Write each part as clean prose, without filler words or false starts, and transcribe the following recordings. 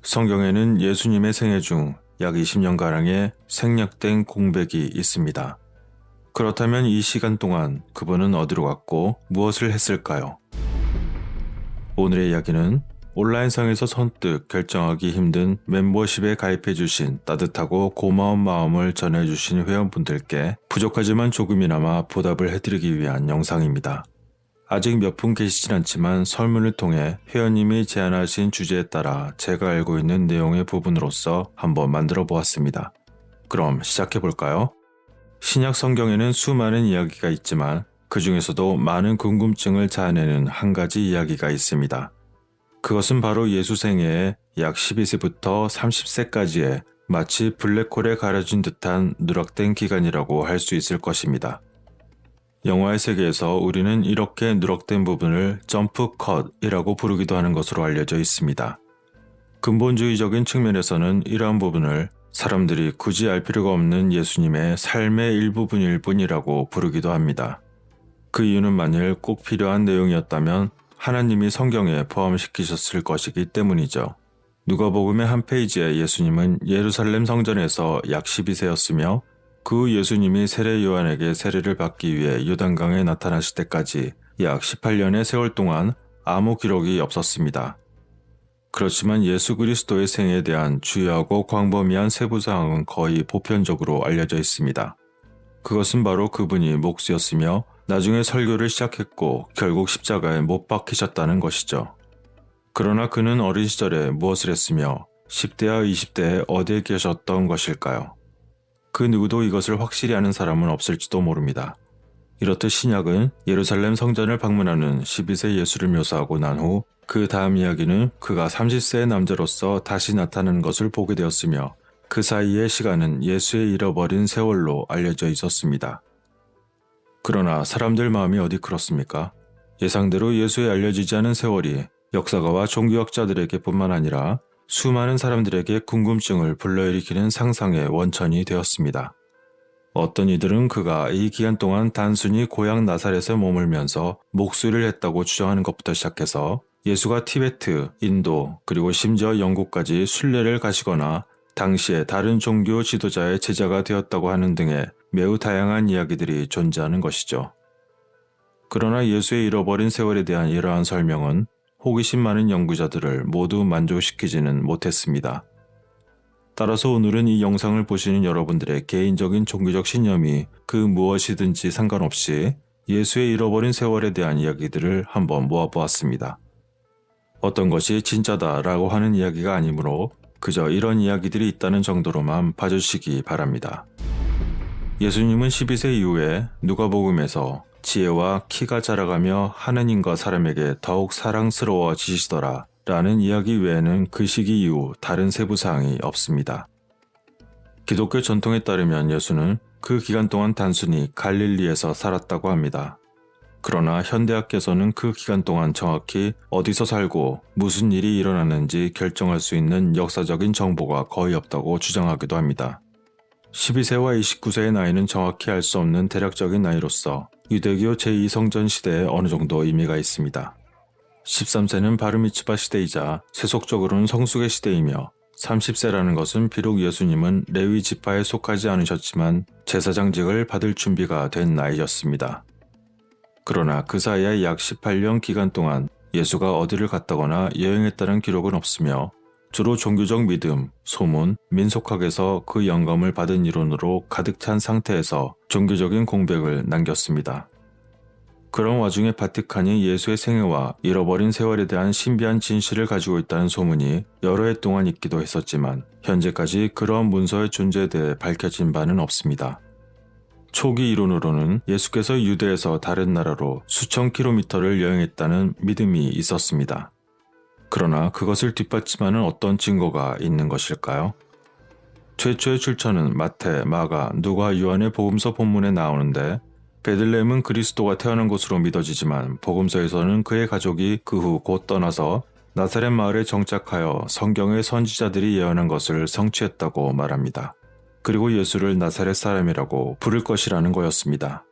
성경에는 예수님의 생애 중 약 20년가량의 생략된 공백이 있습니다. 그렇다면 이 시간 동안 그분은 어디로 갔고 무엇을 했을까요? 오늘의 이야기는 온라인상에서 선뜻 결정하기 힘든 멤버십에 가입해주신 따뜻하고 고마운 마음을 전해주신 회원분들께 부족하지만 조금이나마 보답을 해드리기 위한 영상입니다. 아직 몇 분 계시진 않지만 설문을 통해 회원님이 제안하신 주제에 따라 제가 알고 있는 내용의 부분으로서 한번 만들어 보았습니다. 그럼 시작해 볼까요? 신약 성경에는 수많은 이야기가 있지만 그 중에서도 많은 궁금증을 자아내는 한 가지 이야기가 있습니다. 그것은 바로 예수 생애의 약 12세부터 30세까지의 마치 블랙홀에 가려진 듯한 누락된 기간이라고 할 수 있을 것입니다. 영화의 세계에서 우리는 이렇게 누락된 부분을 점프 컷이라고 부르기도 하는 것으로 알려져 있습니다. 근본주의적인 측면에서는 이러한 부분을 사람들이 굳이 알 필요가 없는 예수님의 삶의 일부분일 뿐이라고 부르기도 합니다. 그 이유는 만일 꼭 필요한 내용이었다면 하나님이 성경에 포함시키셨을 것이기 때문이죠. 누가복음의 한 페이지에 예수님은 예루살렘 성전에서 약 12세였으며 그 예수님이 세례 요한에게 세례를 받기 위해 요단강에 나타나실 때까지 약 18년의 세월 동안 아무 기록이 없었습니다. 그렇지만 예수 그리스도의 생애에 대한 주요하고 광범위한 세부사항은 거의 보편적으로 알려져 있습니다. 그것은 바로 그분이 목수였으며 나중에 설교를 시작했고 결국 십자가에 못 박히셨다는 것이죠. 그러나 그는 어린 시절에 무엇을 했으며 10대와 20대에 어디에 계셨던 것일까요? 그 누구도 이것을 확실히 아는 사람은 없을지도 모릅니다. 이렇듯 신약은 예루살렘 성전을 방문하는 12세 예수를 묘사하고 난 후 그 다음 이야기는 그가 30세의 남자로서 다시 나타나는 것을 보게 되었으며 그 사이의 시간은 예수의 잃어버린 세월로 알려져 있었습니다. 그러나 사람들 마음이 어디 그렇습니까? 예상대로 예수의 알려지지 않은 세월이 역사가와 종교학자들에게 뿐만 아니라 수많은 사람들에게 궁금증을 불러일으키는 상상의 원천이 되었습니다. 어떤 이들은 그가 이 기간 동안 단순히 고향 나사렛에 머물면서 목수를 했다고 주장하는 것부터 시작해서 예수가 티베트, 인도, 그리고 심지어 영국까지 순례를 가시거나 당시에 다른 종교 지도자의 제자가 되었다고 하는 등의 매우 다양한 이야기들이 존재하는 것이죠. 그러나 예수의 잃어버린 세월에 대한 이러한 설명은 호기심 많은 연구자들을 모두 만족시키지는 못했습니다. 따라서 오늘은 이 영상을 보시는 여러분들의 개인적인 종교적 신념이 그 무엇이든지 상관없이 예수의 잃어버린 세월에 대한 이야기들을 한번 모아보았습니다. 어떤 것이 진짜다라고 하는 이야기가 아니므로 그저 이런 이야기들이 있다는 정도로만 봐주시기 바랍니다. 예수님은 12세 이후에 누가복음에서 지혜와 키가 자라가며 하느님과 사람에게 더욱 사랑스러워지시더라 라는 이야기 외에는 그 시기 이후 다른 세부사항이 없습니다. 기독교 전통에 따르면 예수는 그 기간 동안 단순히 갈릴리에서 살았다고 합니다. 그러나 현대학계에서는 그 기간 동안 정확히 어디서 살고 무슨 일이 일어났는지 결정할 수 있는 역사적인 정보가 거의 없다고 주장하기도 합니다. 12세와 29세의 나이는 정확히 알 수 없는 대략적인 나이로서 유대교 제2성전 시대에 어느 정도 의미가 있습니다. 13세는 바르미츠바 시대이자 세속적으로는 성숙의 시대이며 30세라는 것은 비록 예수님은 레위 지파에 속하지 않으셨지만 제사장직을 받을 준비가 된 나이였습니다. 그러나 그 사이에 약 18년 기간 동안 예수가 어디를 갔다거나 여행했다는 기록은 없으며 주로 종교적 믿음, 소문, 민속학에서 그 영감을 받은 이론으로 가득 찬 상태에서 종교적인 공백을 남겼습니다. 그런 와중에 바티칸이 예수의 생애와 잃어버린 세월에 대한 신비한 진실을 가지고 있다는 소문이 여러 해 동안 있기도 했었지만 현재까지 그러한 문서의 존재에 대해 밝혀진 바는 없습니다. 초기 이론으로는 예수께서 유대에서 다른 나라로 수천 킬로미터를 여행했다는 믿음이 있었습니다. 그러나 그것을 뒷받침하는 어떤 증거가 있는 것일까요? 최초의 출처는 마태, 마가, 누가, 요한의 복음서 본문에 나오는데 베들레헴은 그리스도가 태어난 곳으로 믿어지지만 복음서에서는 그의 가족이 그 후 곧 떠나서 나사렛 마을에 정착하여 성경의 선지자들이 예언한 것을 성취했다고 말합니다. 그리고 예수를 나사렛 사람이라고 부를 것이라는 거였습니다.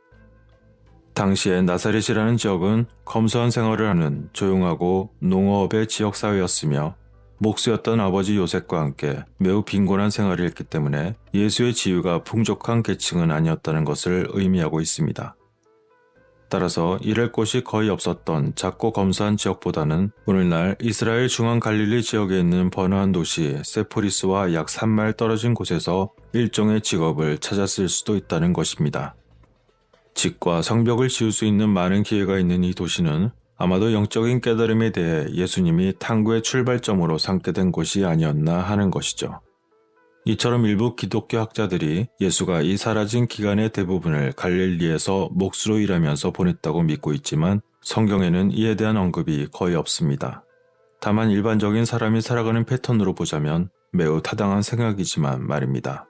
당시에 나사렛이라는 지역은 검소한 생활을 하는 조용하고 농어업의 지역사회였으며 목수였던 아버지 요셉과 함께 매우 빈곤한 생활을 했기 때문에 예수의 지위가 풍족한 계층은 아니었다는 것을 의미하고 있습니다. 따라서 일할 곳이 거의 없었던 작고 검소한 지역보다는 오늘날 이스라엘 중앙 갈릴리 지역에 있는 번화한 도시 세포리스와 약 3마일 떨어진 곳에서 일종의 직업을 찾았을 수도 있다는 것입니다. 집과 성벽을 지을 수 있는 많은 기회가 있는 이 도시는 아마도 영적인 깨달음에 대해 예수님이 탐구의 출발점으로 삼게 된 곳이 아니었나 하는 것이죠. 이처럼 일부 기독교 학자들이 예수가 이 사라진 기간의 대부분을 갈릴리에서 목수로 일하면서 보냈다고 믿고 있지만 성경에는 이에 대한 언급이 거의 없습니다. 다만 일반적인 사람이 살아가는 패턴으로 보자면 매우 타당한 생각이지만 말입니다.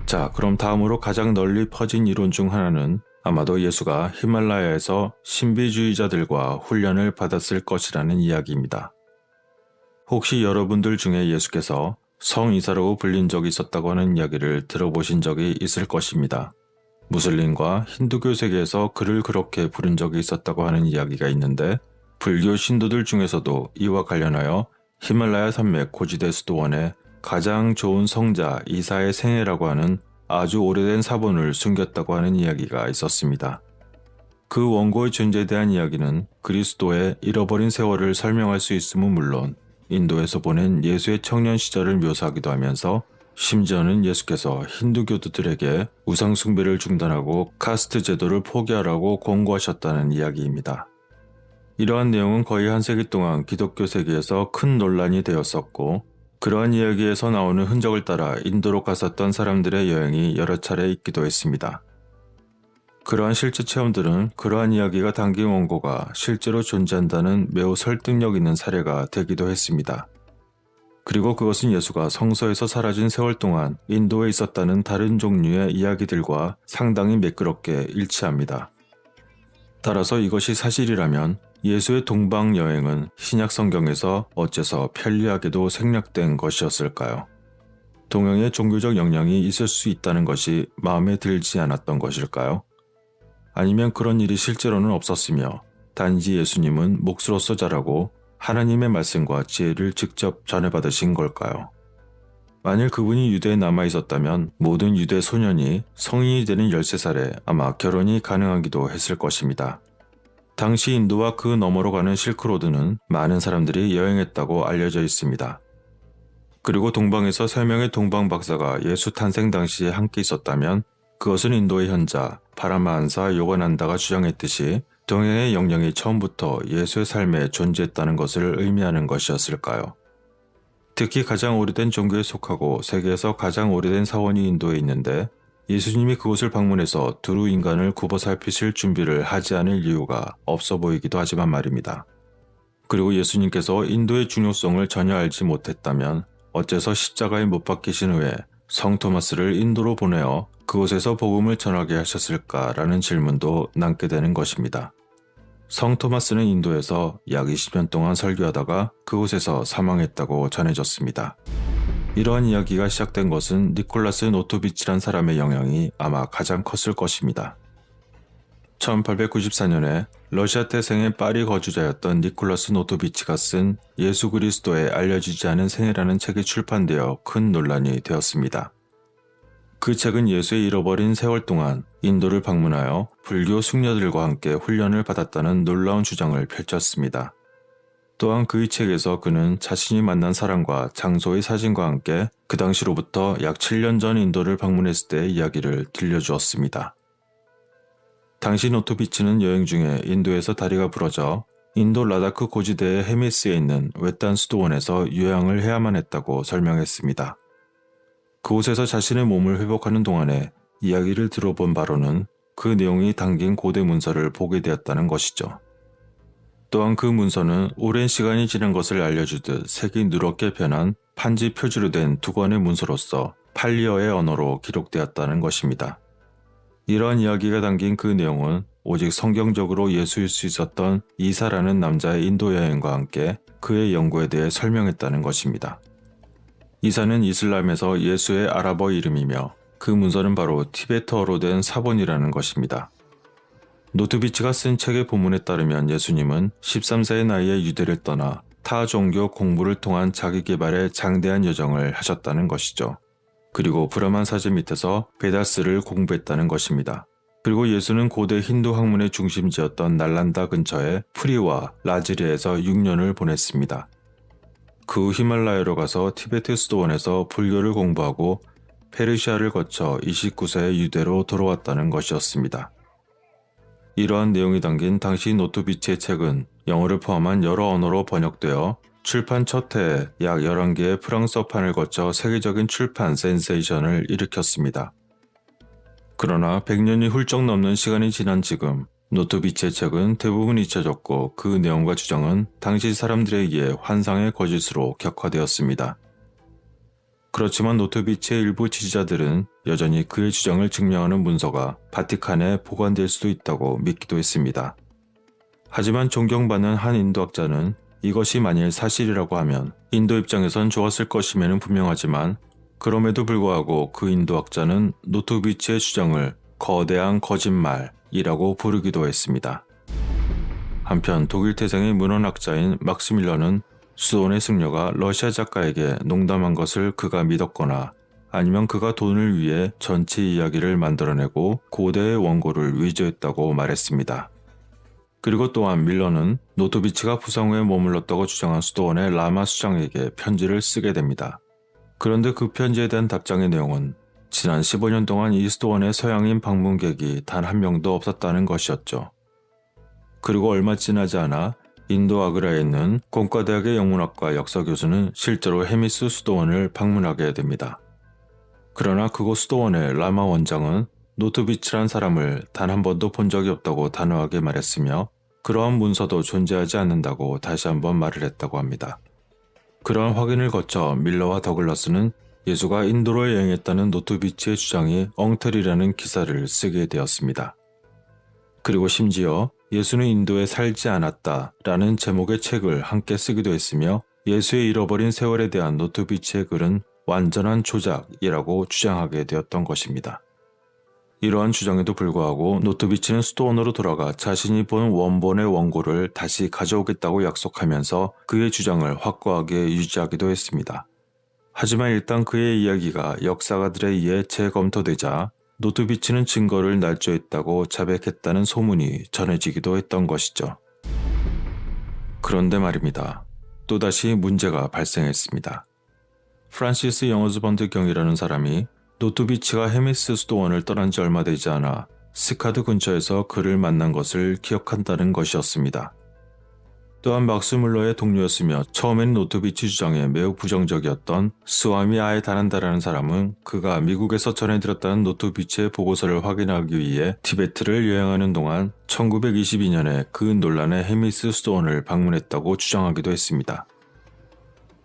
자, 그럼 다음으로 가장 널리 퍼진 이론 중 하나는 아마도 예수가 히말라야에서 신비주의자들과 훈련을 받았을 것이라는 이야기입니다. 혹시 여러분들 중에 예수께서 성이사라고 불린 적이 있었다고 하는 이야기를 들어보신 적이 있을 것입니다. 무슬림과 힌두교 세계에서 그를 그렇게 부른 적이 있었다고 하는 이야기가 있는데 불교 신도들 중에서도 이와 관련하여 히말라야 산맥 고지대 수도원에 가장 좋은 성자 이사의 생애라고 하는 아주 오래된 사본을 숨겼다고 하는 이야기가 있었습니다. 그 원고의 존재에 대한 이야기는 그리스도의 잃어버린 세월을 설명할 수 있음은 물론 인도에서 보낸 예수의 청년 시절을 묘사하기도 하면서 심지어는 예수께서 힌두교도들에게 우상 숭배를 중단하고 카스트 제도를 포기하라고 권고하셨다는 이야기입니다. 이러한 내용은 거의 한 세기 동안 기독교 세계에서 큰 논란이 되었었고 그러한 이야기에서 나오는 흔적을 따라 인도로 갔었던 사람들의 여행이 여러 차례 있기도 했습니다. 그러한 실제 체험들은 그러한 이야기가 담긴 원고가 실제로 존재한다는 매우 설득력 있는 사례가 되기도 했습니다. 그리고 그것은 예수가 성서에서 사라진 세월 동안 인도에 있었다는 다른 종류의 이야기들과 상당히 매끄럽게 일치합니다. 따라서 이것이 사실이라면 예수의 동방 여행은 신약 성경에서 어째서 편리하게도 생략된 것이었을까요? 동양의 종교적 영향이 있을 수 있다는 것이 마음에 들지 않았던 것일까요? 아니면 그런 일이 실제로는 없었으며 단지 예수님은 목수로서 자라고 하나님의 말씀과 지혜를 직접 전해받으신 걸까요? 만일 그분이 유대에 남아 있었다면 모든 유대 소년이 성인이 되는 13살에 아마 결혼이 가능하기도 했을 것입니다. 당시 인도와 그 너머로 가는 실크로드는 많은 사람들이 여행했다고 알려져 있습니다. 그리고 동방에서 3명의 동방 박사가 예수 탄생 당시에 함께 있었다면 그것은 인도의 현자 파라마한사 요가난다가 주장했듯이 동양의 영향이 처음부터 예수의 삶에 존재했다는 것을 의미하는 것이었을까요? 특히 가장 오래된 종교에 속하고 세계에서 가장 오래된 사원이 인도에 있는데 예수님이 그곳을 방문해서 두루 인간을 굽어 살피실 준비를 하지 않을 이유가 없어 보이기도 하지만 말입니다. 그리고 예수님께서 인도의 중요성을 전혀 알지 못했다면 어째서 십자가에 못 박히신 후에 성 토마스를 인도로 보내어 그곳에서 복음을 전하게 하셨을까라는 질문도 남게 되는 것입니다. 성 토마스는 인도에서 약 20년 동안 설교하다가 그곳에서 사망했다고 전해졌습니다. 이러한 이야기가 시작된 것은 니콜라스 노토비치란 사람의 영향이 아마 가장 컸을 것입니다. 1894년에 러시아 태생의 파리 거주자였던 니콜라스 노토비치가 쓴 예수 그리스도의 알려지지 않은 생애라는 책이 출판되어 큰 논란이 되었습니다. 그 책은 예수의 잃어버린 세월 동안 인도를 방문하여 불교 숙녀들과 함께 훈련을 받았다는 놀라운 주장을 펼쳤습니다. 또한 그의 책에서 그는 자신이 만난 사람과 장소의 사진과 함께 그 당시로부터 약 7년 전 인도를 방문했을 때의 이야기를 들려주었습니다. 당시 노토비치는 여행 중에 인도에서 다리가 부러져 인도 라다크 고지대의 헤미스에 있는 외딴 수도원에서 요양을 해야만 했다고 설명했습니다. 그곳에서 자신의 몸을 회복하는 동안에 이야기를 들어본 바로는 그 내용이 담긴 고대 문서를 보게 되었다는 것이죠. 또한 그 문서는 오랜 시간이 지난 것을 알려주듯 색이 누렇게 변한 판지 표지로 된 두 권의 문서로서 팔리어의 언어로 기록되었다는 것입니다. 이러한 이야기가 담긴 그 내용은 오직 성경적으로 예수일 수 있었던 이사라는 남자의 인도 여행과 함께 그의 연구에 대해 설명했다는 것입니다. 이사는 이슬람에서 예수의 아랍어 이름이며 그 문서는 바로 티베트어로 된 사본이라는 것입니다. 노토비치가 쓴 책의 본문에 따르면 예수님은 13세의 나이에 유대를 떠나 타 종교 공부를 통한 자기 개발에 장대한 여정을 하셨다는 것이죠. 그리고 브라만 사제 밑에서 베다스를 공부했다는 것입니다. 그리고 예수는 고대 힌두 학문의 중심지였던 날란다 근처의 프리와 라즈리에서 6년을 보냈습니다. 그 후 히말라야로 가서 티베트 수도원에서 불교를 공부하고 페르시아를 거쳐 29세에 유대로 돌아왔다는 것이었습니다. 이러한 내용이 담긴 당시 노트비치의 책은 영어를 포함한 여러 언어로 번역되어 출판 첫 해에 약 11개의 프랑스어판을 거쳐 세계적인 출판 센세이션을 일으켰습니다. 그러나 100년이 훌쩍 넘는 시간이 지난 지금 노트비치의 책은 대부분 잊혀졌고 그 내용과 주장은 당시 사람들에 의해 환상의 거짓으로 격화되었습니다. 그렇지만 노트비치의 일부 지지자들은 여전히 그의 주장을 증명하는 문서가 바티칸에 보관될 수도 있다고 믿기도 했습니다. 하지만 존경받는 한 인도학자는 이것이 만일 사실이라고 하면 인도 입장에선 좋았을 것임에는 분명하지만 그럼에도 불구하고 그 인도학자는 노트비치의 주장을 거대한 거짓말이라고 부르기도 했습니다. 한편 독일 태생의 문헌학자인 막스 밀러는 수도원의 승려가 러시아 작가에게 농담한 것을 그가 믿었거나 아니면 그가 돈을 위해 전체 이야기를 만들어내고 고대의 원고를 위조했다고 말했습니다. 그리고 또한 밀러는 노트비치가 부상 후에 머물렀다고 주장한 수도원의 라마 수장에게 편지를 쓰게 됩니다. 그런데 그 편지에 대한 답장의 내용은 지난 15년 동안 이 수도원에 서양인 방문객이 단 한 명도 없었다는 것이었죠. 그리고 얼마 지나지 않아 인도 아그라에 있는 공과대학의 영문학과 역사 교수는 실제로 헤미스 수도원을 방문하게 됩니다. 그러나 그곳 수도원의 라마 원장은 노트비치란 사람을 단 한 번도 본 적이 없다고 단호하게 말했으며 그러한 문서도 존재하지 않는다고 다시 한번 말을 했다고 합니다. 그러한 확인을 거쳐 밀러와 더글러스는 예수가 인도로 여행했다는 노트비치의 주장이 엉터리라는 기사를 쓰게 되었습니다. 그리고 심지어 예수는 인도에 살지 않았다 라는 제목의 책을 함께 쓰기도 했으며 예수의 잃어버린 세월에 대한 노트비치의 글은 완전한 조작이라고 주장하게 되었던 것입니다. 이러한 주장에도 불구하고 노트비치는 수도원으로 돌아가 자신이 본 원본의 원고를 다시 가져오겠다고 약속하면서 그의 주장을 확고하게 유지하기도 했습니다. 하지만 일단 그의 이야기가 역사가들에 의해 재검토되자 노트비치는 증거를 날조했다고 자백했다는 소문이 전해지기도 했던 것이죠. 그런데 말입니다. 또다시 문제가 발생했습니다. 프란시스 영어즈번트 경이라는 사람이 노트비치가 헤미스 수도원을 떠난 지 얼마 되지 않아 스카드 근처에서 그를 만난 것을 기억한다는 것이었습니다. 또한 막스 물러의 동료였으며 처음엔 노트비치 주장에 매우 부정적이었던 스와미 아에다난다라는 사람은 그가 미국에서 전해들었다는 노트비치의 보고서를 확인하기 위해 티베트를 여행하는 동안 1922년에 그 논란의 헤미스 수도원을 방문했다고 주장하기도 했습니다.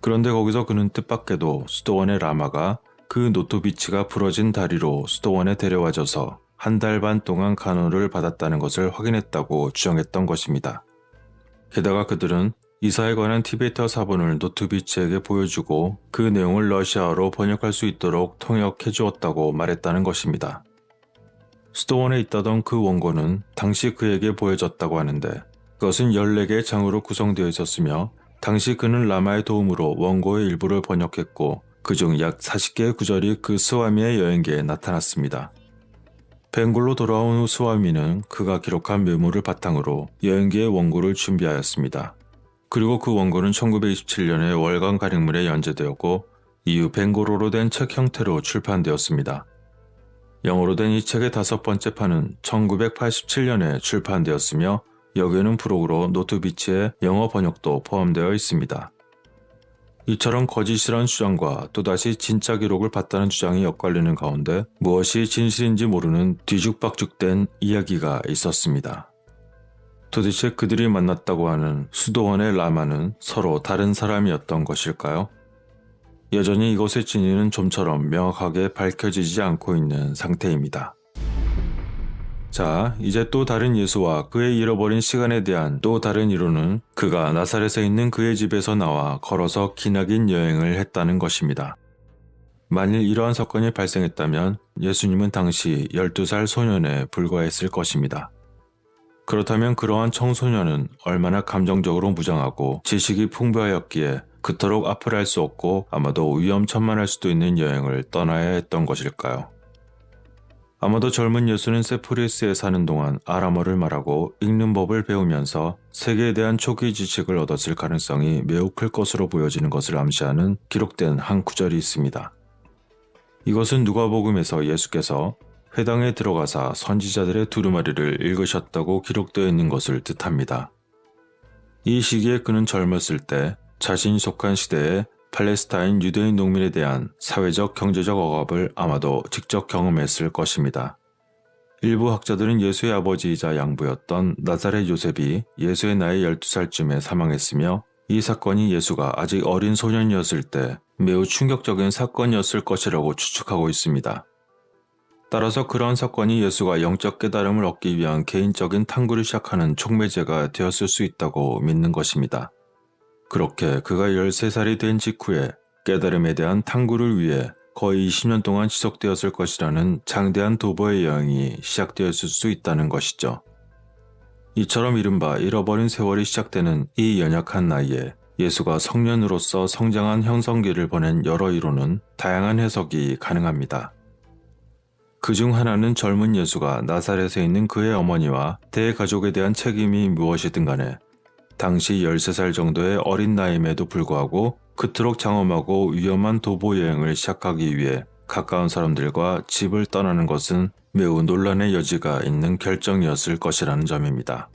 그런데 거기서 그는 뜻밖에도 수도원의 라마가 그 노트비치가 부러진 다리로 수도원에 데려와져서 한 달 반 동안 간호를 받았다는 것을 확인했다고 주장했던 것입니다. 게다가 그들은 이사에 관한 티베트어 사본을 노트비치에게 보여주고 그 내용을 러시아어로 번역할 수 있도록 통역해 주었다고 말했다는 것입니다. 수도원에 있다던 그 원고는 당시 그에게 보여졌다고 하는데 그것은 14개의 장으로 구성되어 있었으며 당시 그는 라마의 도움으로 원고의 일부를 번역했고 그중 약 40개의 구절이 그 스와미의 여행기에 나타났습니다. 벵골로 돌아온 후 스와미는 그가 기록한 메모를 바탕으로 여행기의 원고를 준비하였습니다. 그리고 그 원고는 1927년에 월간 가릭물에 연재되었고 이후 벵골어로 된 책 형태로 출판되었습니다. 영어로 된 이 책의 5번째 판은 1987년에 출판되었으며 여기에는 프록으로 노트비치의 영어 번역도 포함되어 있습니다. 이처럼 거짓이란 주장과 또다시 진짜 기록을 봤다는 주장이 엇갈리는 가운데 무엇이 진실인지 모르는 뒤죽박죽된 이야기가 있었습니다. 도대체 그들이 만났다고 하는 수도원의 라마는 서로 다른 사람이었던 것일까요? 여전히 이것의 진위는 좀처럼 명확하게 밝혀지지 않고 있는 상태입니다. 자, 이제 또 다른 예수와 그의 잃어버린 시간에 대한 또 다른 이론은 그가 나사렛에 있는 그의 집에서 나와 걸어서 기나긴 여행을 했다는 것입니다. 만일 이러한 사건이 발생했다면 예수님은 당시 12살 소년에 불과했을 것입니다. 그렇다면 그러한 청소년은 얼마나 감정적으로 무장하고 지식이 풍부하였기에 그토록 앞을 알 수 없고 아마도 위험천만할 수도 있는 여행을 떠나야 했던 것일까요? 아마도 젊은 예수는 세포리스에 사는 동안 아람어를 말하고 읽는 법을 배우면서 세계에 대한 초기 지식을 얻었을 가능성이 매우 클 것으로 보여지는 것을 암시하는 기록된 한 구절이 있습니다. 이것은 누가복음에서 예수께서 회당에 들어가사 선지자들의 두루마리를 읽으셨다고 기록되어 있는 것을 뜻합니다. 이 시기에 그는 젊었을 때 자신이 속한 시대에 팔레스타인 유대인 농민에 대한 사회적 경제적 억압을 아마도 직접 경험했을 것입니다. 일부 학자들은 예수의 아버지이자 양부였던 나사렛 요셉이 예수의 나이 12살쯤에 사망했으며 이 사건이 예수가 아직 어린 소년이었을 때 매우 충격적인 사건이었을 것이라고 추측하고 있습니다. 따라서 그러한 사건이 예수가 영적 깨달음을 얻기 위한 개인적인 탐구를 시작하는 촉매제가 되었을 수 있다고 믿는 것입니다. 그렇게 그가 13살이 된 직후에 깨달음에 대한 탐구를 위해 거의 20년 동안 지속되었을 것이라는 장대한 도보의 여행이 시작되었을 수 있다는 것이죠. 이처럼 이른바 잃어버린 세월이 시작되는 이 연약한 나이에 예수가 성년으로서 성장한 형성기를 보낸 여러 이론은 다양한 해석이 가능합니다. 그중 하나는 젊은 예수가 나사렛에 있는 그의 어머니와 대가족에 대한 책임이 무엇이든 간에 당시 13살 정도의 어린 나이임에도 불구하고 그토록 장엄하고 위험한 도보 여행을 시작하기 위해 가까운 사람들과 집을 떠나는 것은 매우 논란의 여지가 있는 결정이었을 것이라는 점입니다.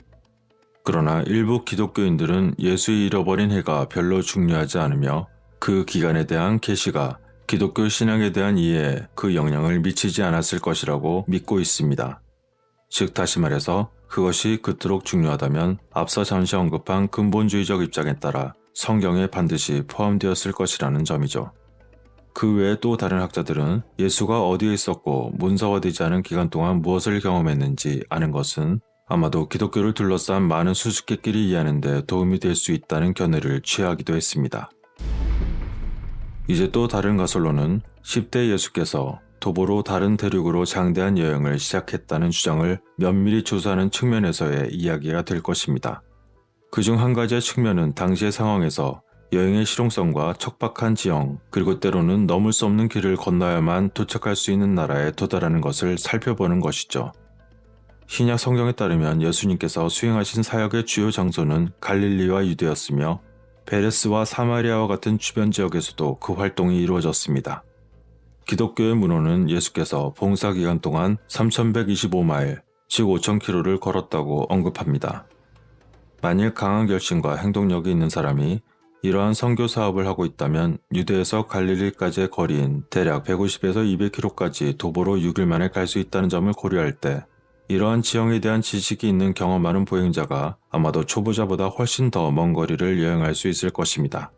그러나 일부 기독교인들은 예수의 잃어버린 해가 별로 중요하지 않으며 그 기간에 대한 계시가 기독교 신앙에 대한 이해에 그 영향을 미치지 않았을 것이라고 믿고 있습니다. 즉 다시 말해서 그것이 그토록 중요하다면 앞서 잠시 언급한 근본주의적 입장에 따라 성경에 반드시 포함되었을 것이라는 점이죠. 그 외에 또 다른 학자들은 예수가 어디에 있었고 문서화되지 않은 기간 동안 무엇을 경험했는지 아는 것은 아마도 기독교를 둘러싼 많은 수수께끼를 이해하는 데 도움이 될 수 있다는 견해를 취하기도 했습니다. 이제 또 다른 가설로는 10대 예수께서 도보로 다른 대륙으로 장대한 여행을 시작했다는 주장을 면밀히 조사하는 측면에서의 이야기가 될 것입니다. 그중 한 가지의 측면은 당시의 상황에서 여행의 실용성과 척박한 지형, 그리고 때로는 넘을 수 없는 길을 건너야만 도착할 수 있는 나라에 도달하는 것을 살펴보는 것이죠. 신약 성경에 따르면 예수님께서 수행하신 사역의 주요 장소는 갈릴리와 유대였으며 베레스와 사마리아와 같은 주변 지역에서도 그 활동이 이루어졌습니다. 기독교의 문헌은 예수께서 봉사기간 동안 3125마일, 즉 5000km를 걸었다고 언급합니다. 만일 강한 결심과 행동력이 있는 사람이 이러한 선교 사업을 하고 있다면 유대에서 갈릴리까지의 거리인 대략 150에서 200km까지 도보로 6일 만에 갈 수 있다는 점을 고려할 때 이러한 지형에 대한 지식이 있는 경험 많은 보행자가 아마도 초보자보다 훨씬 더 먼 거리를 여행할 수 있을 것입니다.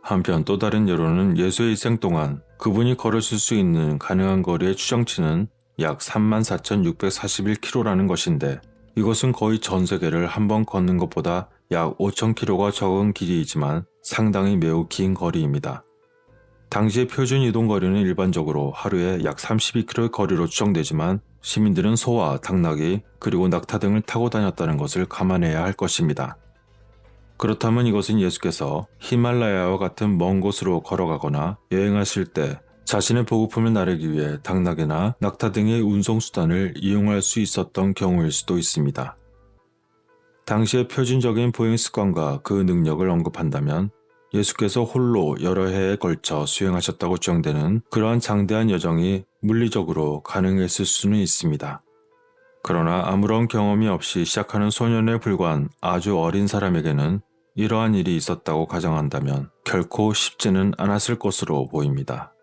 한편 또 다른 예로는 예수의 일생 동안 그분이 걸으실 수 있는 가능한 거리의 추정치는 약 34,641km라는 것인데 이것은 거의 전 세계를 한 번 걷는 것보다 약 5,000km가 적은 길이이지만 상당히 매우 긴 거리입니다. 당시의 표준 이동 거리는 일반적으로 하루에 약 32km의 거리로 추정되지만 시민들은 소와 당나귀 그리고 낙타 등을 타고 다녔다는 것을 감안해야 할 것입니다. 그렇다면 이것은 예수께서 히말라야와 같은 먼 곳으로 걸어가거나 여행하실 때 자신의 보급품을 나르기 위해 당나귀나 낙타 등의 운송수단을 이용할 수 있었던 경우일 수도 있습니다. 당시의 표준적인 보행 습관과 그 능력을 언급한다면 예수께서 홀로 여러 해에 걸쳐 수행하셨다고 주장되는 그러한 장대한 여정이 물리적으로 가능했을 수는 있습니다. 그러나 아무런 경험이 없이 시작하는 소년에 불과한 아주 어린 사람에게는 이러한 일이 있었다고 가정한다면 결코 쉽지는 않았을 것으로 보입니다.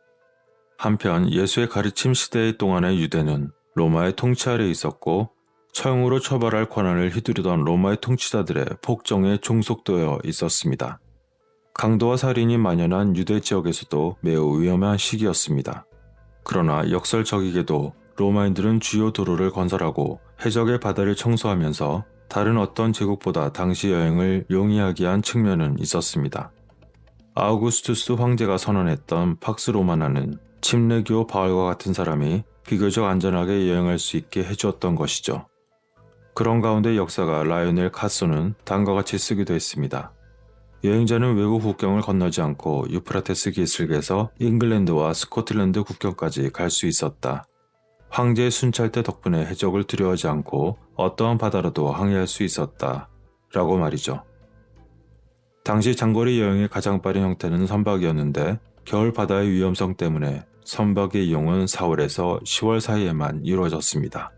한편 예수의 가르침 시대 동안의 유대는 로마의 통치 아래 있었고 처형으로 처벌할 권한을 휘두르던 로마의 통치자들의 폭정에 종속되어 있었습니다. 강도와 살인이 만연한 유대 지역에서도 매우 위험한 시기였습니다. 그러나 역설적이게도 로마인들은 주요 도로를 건설하고 해적의 바다를 청소하면서 다른 어떤 제국보다 당시 여행을 용이하게 한 측면은 있었습니다. 아우구스투스 황제가 선언했던 팍스 로마나는 침례교 바울과 같은 사람이 비교적 안전하게 여행할 수 있게 해주었던 것이죠. 그런 가운데 역사가 라이오넬 카소는 다음과 같이 쓰기도 했습니다. 여행자는 외국 국경을 건너지 않고 유프라테스 기슭에서 잉글랜드와 스코틀랜드 국경까지 갈 수 있었다. 황제의 순찰대 덕분에 해적을 두려워하지 않고 어떠한 바다로도 항해할 수 있었다. 라고 말이죠. 당시 장거리 여행의 가장 빠른 형태는 선박이었는데 겨울 바다의 위험성 때문에 선박의 이용은 4월에서 10월 사이에만 이루어졌습니다.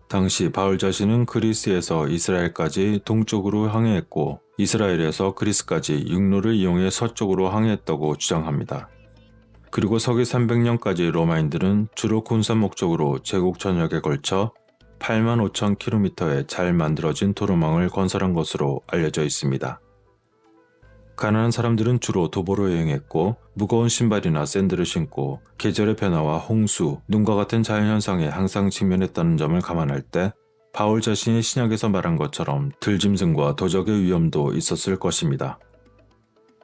당시 바울 자신은 그리스에서 이스라엘까지 동쪽으로 항해했고 이스라엘에서 그리스까지 육로를 이용해 서쪽으로 항해했다고 주장합니다. 그리고 서기 300년까지 로마인들은 주로 군사 목적으로 제국 전역에 걸쳐 85,000km의 잘 만들어진 도로망을 건설한 것으로 알려져 있습니다. 가난한 사람들은 주로 도보로 여행했고 무거운 신발이나 샌들을 신고 계절의 변화와 홍수, 눈과 같은 자연현상에 항상 직면했다는 점을 감안할 때 바울 자신이 신약에서 말한 것처럼 들짐승과 도적의 위험도 있었을 것입니다.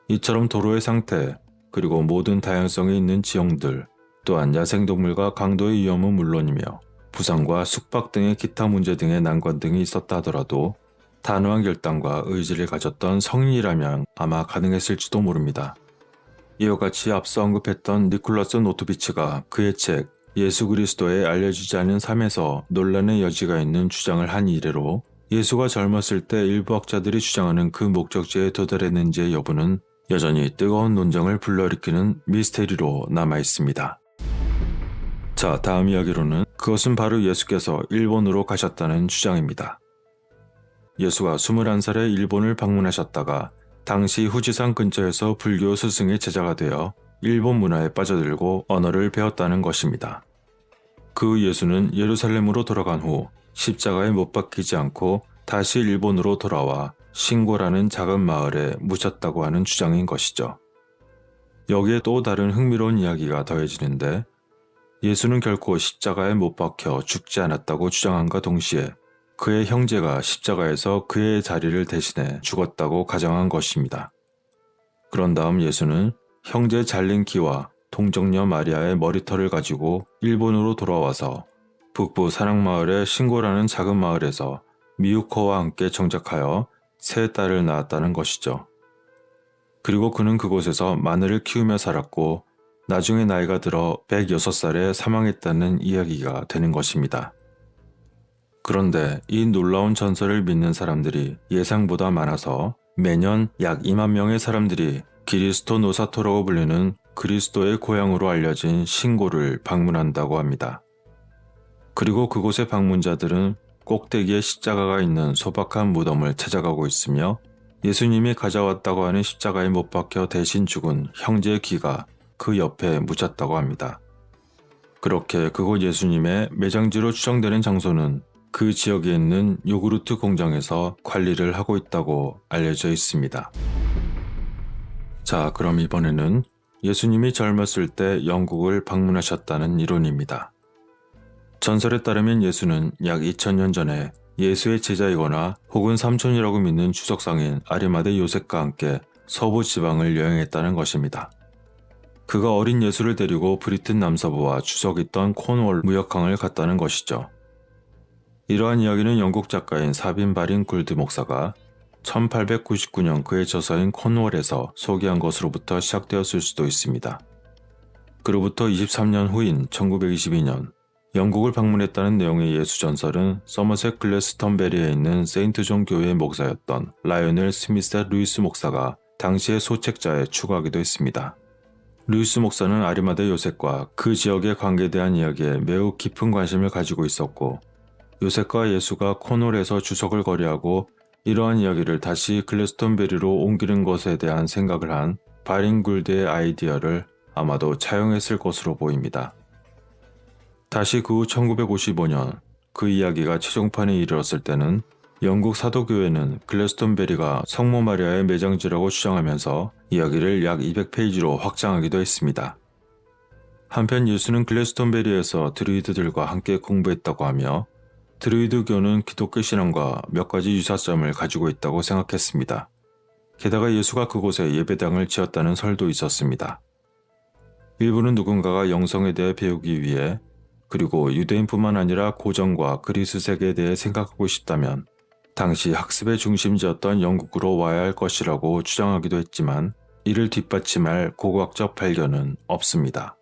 이처럼 도로의 상태, 그리고 모든 다양성이 있는 지형들, 또한 야생동물과 강도의 위험은 물론이며 부상과 숙박 등의 기타 문제 등의 난관 등이 있었다 하더라도 단호한 결단과 의지를 가졌던 성인이라면 아마 가능했을지도 모릅니다. 이와 같이 앞서 언급했던 니콜라스 노트비츠가 그의 책 예수 그리스도의 알려지지 않은 삶에서 논란의 여지가 있는 주장을 한 이래로 예수가 젊었을 때 일부 학자들이 주장하는 그 목적지에 도달했는지의 여부는 여전히 뜨거운 논쟁을 불러일으키는 미스테리로 남아있습니다. 자, 다음 이야기로는 그것은 바로 예수께서 일본으로 가셨다는 주장입니다. 예수가 21살에 일본을 방문하셨다가 당시 후지산 근처에서 불교 스승의 제자가 되어 일본 문화에 빠져들고 언어를 배웠다는 것입니다. 그 예수는 예루살렘으로 돌아간 후 십자가에 못 박히지 않고 다시 일본으로 돌아와 신고라는 작은 마을에 묻혔다고 하는 주장인 것이죠. 여기에 또 다른 흥미로운 이야기가 더해지는데 예수는 결코 십자가에 못 박혀 죽지 않았다고 주장함과 동시에 그의 형제가 십자가에서 그의 자리를 대신해 죽었다고 가정한 것입니다. 그런 다음 예수는 형제 잘린 키와 동정녀 마리아의 머리털을 가지고 일본으로 돌아와서 북부 산악마을의 신고라는 작은 마을에서 미유코와 함께 정착하여 세 딸을 낳았다는 것이죠. 그리고 그는 그곳에서 마늘을 키우며 살았고 나중에 나이가 들어 106살에 사망했다는 이야기가 되는 것입니다. 그런데 이 놀라운 전설을 믿는 사람들이 예상보다 많아서 매년 약 2만 명의 사람들이 기리스토 노사토라고 불리는 그리스도의 고향으로 알려진 신고를 방문한다고 합니다. 그리고 그곳의 방문자들은 꼭대기에 십자가가 있는 소박한 무덤을 찾아가고 있으며 예수님이 가져왔다고 하는 십자가에 못 박혀 대신 죽은 형제의 귀가 그 옆에 묻혔다고 합니다. 그렇게 그곳 예수님의 매장지로 추정되는 장소는 그 지역에 있는 요구르트 공장에서 관리를 하고 있다고 알려져 있습니다. 자, 그럼 이번에는 예수님이 젊었을 때 영국을 방문하셨다는 이론입니다. 전설에 따르면 예수는 약 2000년 전에 예수의 제자이거나 혹은 삼촌이라고 믿는 주석상인 아리마대 요셉과 함께 서부 지방을 여행했다는 것입니다. 그가 어린 예수를 데리고 브리튼 남서부와 추석있던 콘월 무역항을 갔다는 것이죠. 이러한 이야기는 영국 작가인 사빈 바린 굴드 목사가 1899년 그의 저서인 콘월에서 소개한 것으로부터 시작되었을 수도 있습니다. 그로부터 23년 후인 1922년 영국을 방문했다는 내용의 예수전설은 서머셋 글래스턴베리에 있는 세인트 존 교회의 목사였던 라이오넬 스미스 루이스 목사가 당시의 소책자에 추가하기도 했습니다. 루이스 목사는 아리마대 요셉과 그 지역의 관계에 대한 이야기에 매우 깊은 관심을 가지고 있었고 요셉과 예수가 코놀에서 주석을 거래하고 이러한 이야기를 다시 글래스턴베리로 옮기는 것에 대한 생각을 한 바링굴드의 아이디어를 아마도 차용했을 것으로 보입니다. 다시 그 후 1955년 그 이야기가 최종판에 이르렀을 때는 영국 사도교회는 글래스턴베리가 성모 마리아의 매장지라고 주장하면서 이야기를 약 200페이지로 확장하기도 했습니다. 한편 예수는 글래스턴베리에서 드루이드들과 함께 공부했다고 하며 드루이드교는 기독교 신앙과 몇 가지 유사점을 가지고 있다고 생각했습니다. 게다가 예수가 그곳에 예배당을 지었다는 설도 있었습니다. 일부는 누군가가 영성에 대해 배우기 위해 그리고 유대인뿐만 아니라 고전과 그리스 세계에 대해 생각하고 싶다면 당시 학습의 중심지였던 영국으로 와야 할 것이라고 주장하기도 했지만 이를 뒷받침할 고고학적 발견은 없습니다.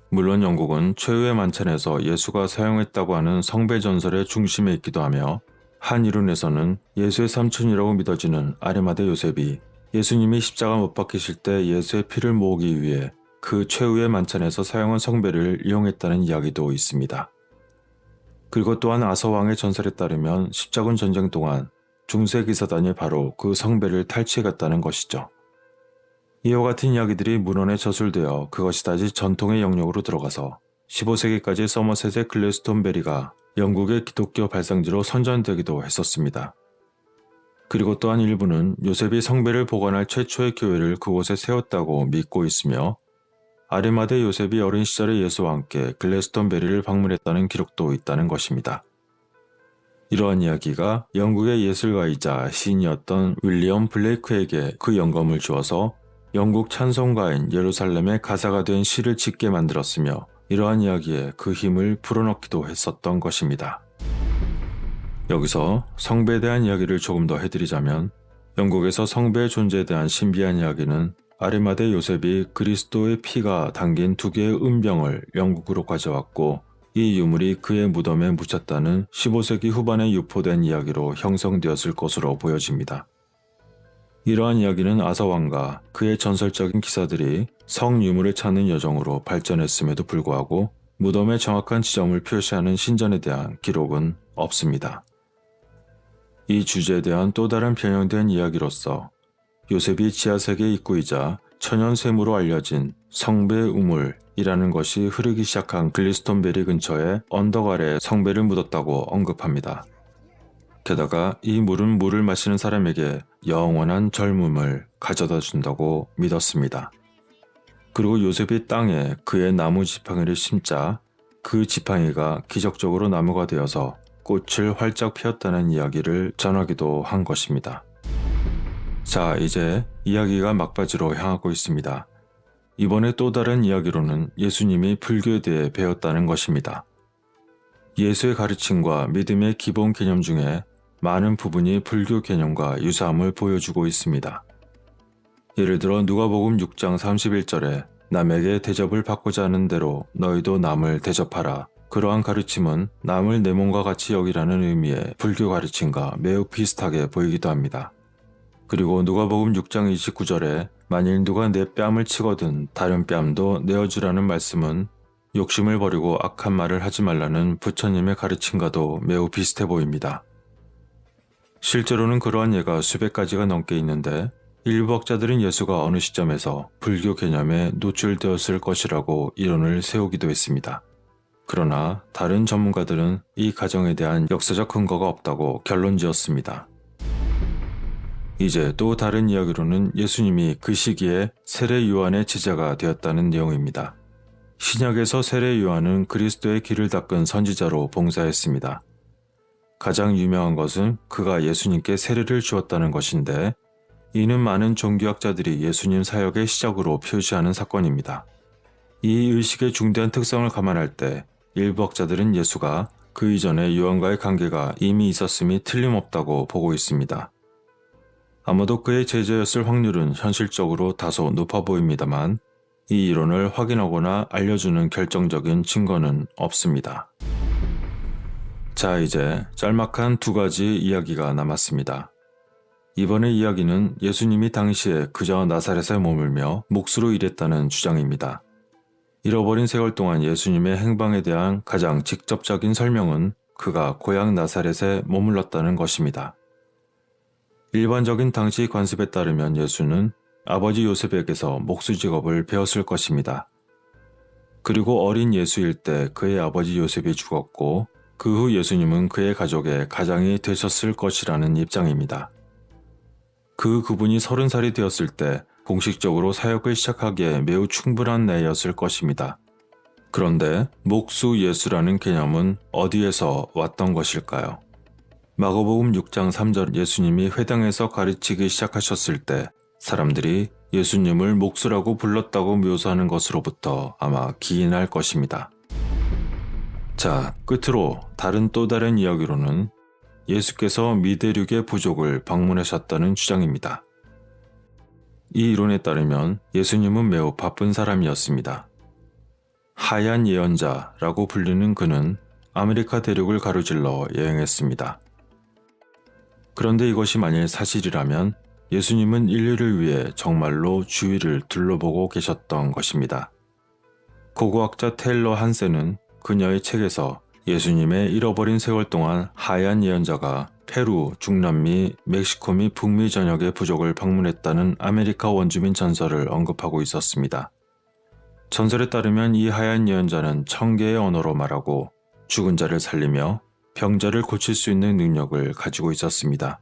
물론 영국은 최후의 만찬에서 예수가 사용했다고 하는 성배 전설의 중심에 있기도 하며 한 이론에서는 예수의 삼촌이라고 믿어지는 아리마대 요셉이 예수님이 십자가 못 박히실 때 예수의 피를 모으기 위해 그 최후의 만찬에서 사용한 성배를 이용했다는 이야기도 있습니다. 그리고 또한 아서왕의 전설에 따르면 십자군 전쟁 동안 중세 기사단이 바로 그 성배를 탈취해갔다는 것이죠. 이와 같은 이야기들이 문헌에 저술되어 그것이 다시 전통의 영역으로 들어가서 15세기까지 서머셋의 글래스톤베리가 영국의 기독교 발상지로 선전되기도 했었습니다. 그리고 또한 일부는 요셉이 성배를 보관할 최초의 교회를 그곳에 세웠다고 믿고 있으며 아리마대 요셉이 어린 시절의 예수와 함께 글래스톤베리를 방문했다는 기록도 있다는 것입니다. 이러한 이야기가 영국의 예술가이자 시인이었던 윌리엄 블레이크에게 그 영감을 주어서 영국 찬송가인 예루살렘의 가사가 된 시를 짓게 만들었으며 이러한 이야기에 그 힘을 불어넣기도 했었던 것입니다. 여기서 성배에 대한 이야기를 조금 더 해드리자면 영국에서 성배의 존재에 대한 신비한 이야기는 아리마대 요셉이 그리스도의 피가 담긴 2개의 은병을 영국으로 가져왔고 이 유물이 그의 무덤에 묻혔다는 15세기 후반에 유포된 이야기로 형성되었을 것으로 보여집니다. 이러한 이야기는 아서왕과 그의 전설적인 기사들이 성유물을 찾는 여정으로 발전했음에도 불구하고 무덤의 정확한 지점을 표시하는 신전에 대한 기록은 없습니다. 이 주제에 대한 또 다른 변형된 이야기로서 요셉이 지하세계 입구이자 천연세무로 알려진 성배 우물이라는 것이 흐르기 시작한 글리스톤베리 근처에 언덕 아래 성배를 묻었다고 언급합니다. 게다가 이 물은 물을 마시는 사람에게 영원한 젊음을 가져다 준다고 믿었습니다. 그리고 요셉이 땅에 그의 나무 지팡이를 심자 그 지팡이가 기적적으로 나무가 되어서 꽃을 활짝 피웠다는 이야기를 전하기도 한 것입니다. 자, 이제 이야기가 막바지로 향하고 있습니다. 이번에 또 다른 이야기로는 예수님이 불교에 대해 배웠다는 것입니다. 예수의 가르침과 믿음의 기본 개념 중에 많은 부분이 불교 개념과 유사함을 보여주고 있습니다. 예를 들어 누가복음 6장 31절에 남에게 대접을 받고자 하는 대로 너희도 남을 대접하라. 그러한 가르침은 남을 내 몸과 같이 여기라는 의미의 불교 가르침과 매우 비슷하게 보이기도 합니다. 그리고 누가복음 6장 29절에 만일 누가 내 뺨을 치거든 다른 뺨도 내어주라는 말씀은 욕심을 버리고 악한 말을 하지 말라는 부처님의 가르침과도 매우 비슷해 보입니다. 실제로는 그러한 예가 수백 가지가 넘게 있는데 일부 학자들은 예수가 어느 시점에서 불교 개념에 노출되었을 것이라고 이론을 세우기도 했습니다. 그러나 다른 전문가들은 이 가정에 대한 역사적 근거가 없다고 결론지었습니다. 이제 또 다른 이야기로는 예수님이 그 시기에 세례 요한의 제자가 되었다는 내용입니다. 신약에서 세례 요한은 그리스도의 길을 닦은 선지자로 봉사했습니다. 가장 유명한 것은 그가 예수님께 세례를 주었다는 것인데 이는 많은 종교학자들이 예수님 사역의 시작으로 표시하는 사건입니다. 이 의식의 중대한 특성을 감안할 때 일부 학자들은 예수가 그 이전에 요한과의 관계가 이미 있었음이 틀림없다고 보고 있습니다. 아마도 그의 제자였을 확률은 현실적으로 다소 높아 보입니다만 이 이론을 확인하거나 알려주는 결정적인 증거는 없습니다. 자, 이제 짤막한 2가지 이야기가 남았습니다. 이번의 이야기는 예수님이 당시에 그저 나사렛에 머물며 몫으로 일했다는 주장입니다. 잃어버린 세월 동안 예수님의 행방에 대한 가장 직접적인 설명은 그가 고향 나사렛에 머물렀다는 것입니다. 일반적인 당시 관습에 따르면 예수는 아버지 요셉에게서 목수 직업을 배웠을 것입니다. 그리고 어린 예수일 때 그의 아버지 요셉이 죽었고 그 후 예수님은 그의 가족의 가장이 되셨을 것이라는 입장입니다. 그분이 30살이 되었을 때 공식적으로 사역을 시작하기에 매우 충분한 나이였을 것입니다. 그런데 목수 예수라는 개념은 어디에서 왔던 것일까요? 마가복음 6장 3절 예수님이 회당에서 가르치기 시작하셨을 때 사람들이 예수님을 목수라고 불렀다고 묘사하는 것으로부터 아마 기인할 것입니다. 자, 끝으로 또 다른 이야기로는 예수께서 미대륙의 부족을 방문하셨다는 주장입니다. 이 이론에 따르면 예수님은 매우 바쁜 사람이었습니다. 하얀 예언자라고 불리는 그는 아메리카 대륙을 가로질러 여행했습니다. 그런데 이것이 만일 사실이라면 예수님은 인류를 위해 정말로 주위를 둘러보고 계셨던 것입니다. 고고학자 테일러 한센은 그녀의 책에서 예수님의 잃어버린 세월 동안 하얀 예언자가 페루, 중남미, 멕시코 및 북미 전역의 부족을 방문했다는 아메리카 원주민 전설을 언급하고 있었습니다. 전설에 따르면 이 하얀 예언자는 1000개의 언어로 말하고 죽은 자를 살리며 병자를 고칠 수 있는 능력을 가지고 있었습니다.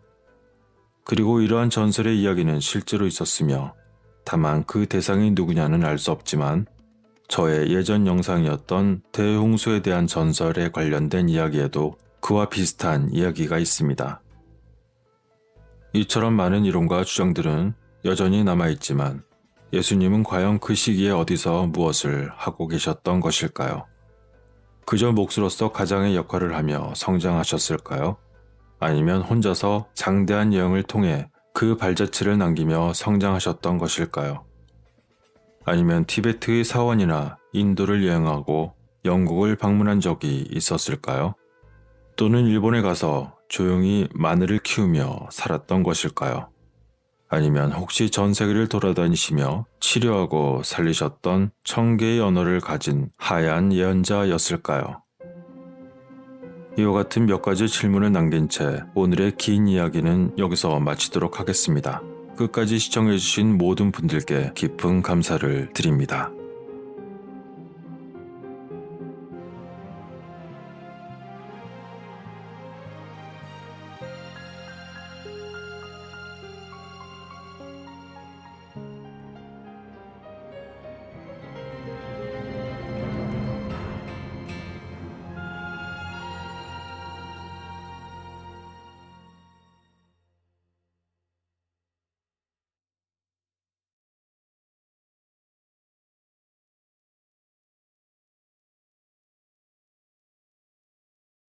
그리고 이러한 전설의 이야기는 실제로 있었으며 다만 그 대상이 누구냐는 알 수 없지만 저의 예전 영상이었던 대홍수에 대한 전설에 관련된 이야기에도 그와 비슷한 이야기가 있습니다. 이처럼 많은 이론과 주장들은 여전히 남아있지만 예수님은 과연 그 시기에 어디서 무엇을 하고 계셨던 것일까요? 그저 몫으로서 가장의 역할을 하며 성장하셨을까요? 아니면 혼자서 장대한 여행을 통해 그 발자취를 남기며 성장하셨던 것일까요? 아니면 티베트의 사원이나 인도를 여행하고 영국을 방문한 적이 있었을까요? 또는 일본에 가서 조용히 마늘을 키우며 살았던 것일까요? 아니면 혹시 전 세계를 돌아다니시며 치료하고 살리셨던 1000개의 언어를 가진 하얀 예언자였을까요? 이와 같은 몇 가지 질문을 남긴 채 오늘의 긴 이야기는 여기서 마치도록 하겠습니다. 끝까지 시청해주신 모든 분들께 깊은 감사를 드립니다.